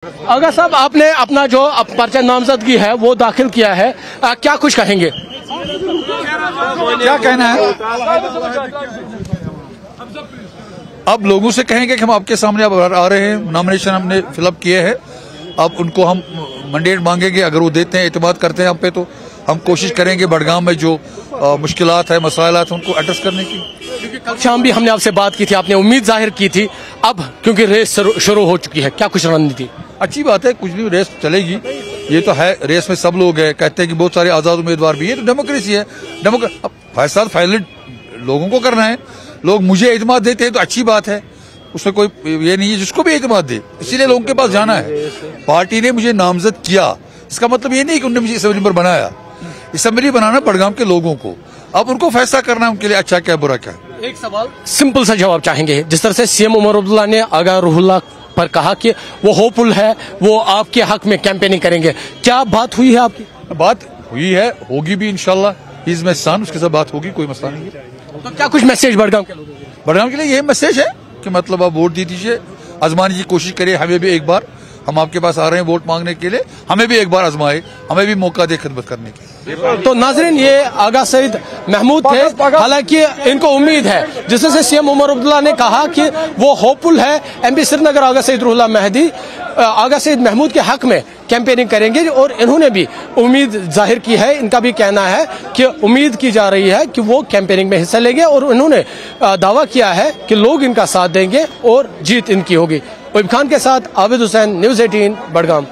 आगा साहब, आपने अपना जो पर्चा नामजदगी है वो दाखिल किया है, क्या कुछ कहेंगे? क्या कहना है? अब लोगों से कहेंगे कि हम आपके सामने अब आ रहे हैं, नॉमिनेशन हमने फिलअप किए हैं, अब उनको हम मैंडेट मांगेंगे। अगर वो देते हैं, एतमाद करते हैं हम पे, तो हम कोशिश करेंगे बड़गाम में जो मुश्किलात है, मसाइलात है, उनको एड्रेस करने की। क्योंकि कल शाम भी हमने आपसे बात की थी, आपने उम्मीद जाहिर की थी, अब क्योंकि रेस शुरू हो चुकी है, क्या कुछ रणनीति? अच्छी बात है, कुछ भी रेस चलेगी, ये तो है। रेस में सब लोग हैं, कहते हैं कि बहुत सारे आजाद उम्मीदवार भी है, तो डेमोक्रेसी है। अब फैसला फाइनल लोगों को करना है। लोग मुझे एतमाद देते हैं तो अच्छी बात है, उसमें कोई ये नहीं है, जिसको भी एतमाद दे, इसीलिए लोगों के पास जाना है। पार्टी ने मुझे नामजद किया, इसका मतलब ये नहीं कि उन्होंने मुझे असेंबली पर बनाया। असेंबली बनाना बड़गाम के लोगों को, अब उनको फैसला करना है उनके लिए अच्छा क्या बुरा क्या। एक सवाल सिंपल सा जवाब चाहेंगे। जिस तरह से सीएम उमर अब्दुल्ला ने आगा रूहुल्लाह पर कहा कि वो होपफुल है, वो आपके हक में कैंपेनिंग करेंगे, क्या बात हुई है आपकी? बात हुई है, होगी भी इंशाल्लाह। इज में सान उसके साथ बात होगी, कोई मसला नहीं है। तो क्या कुछ मैसेज बड़गाम के लोगों को? बड़गाम के लिए यही मैसेज है कि मतलब आप वोट दे दीजिए, आजमाने की कोशिश करिए। हमें भी एक बार, हम आपके पास आ रहे हैं वोट मांगने के लिए, हमें भी एक बार आजमाए, हमें भी मौका दे खिदमत करने की। तो नाजरीन, ये आगा सईद महमूद थे। हालांकि इनको उम्मीद है, जिस तरह से सीएम उमर अब्दुल्ला ने कहा कि वो होपफुल है, एमपी श्रीनगर आगा सईद रूहुल्लाह मेहदी आगा सईद महमूद के हक में कैंपेनिंग करेंगे, और इन्होंने भी उम्मीद जाहिर की है। इनका भी कहना है कि उम्मीद की जा रही है कि वो कैंपेनिंग में हिस्सा लेंगे, और इन्होंने दावा किया है कि लोग इनका साथ देंगे और जीत इनकी होगी। वहीब खान के साथ आबिद हुसैन, न्यूज़ 18 बड़गाम।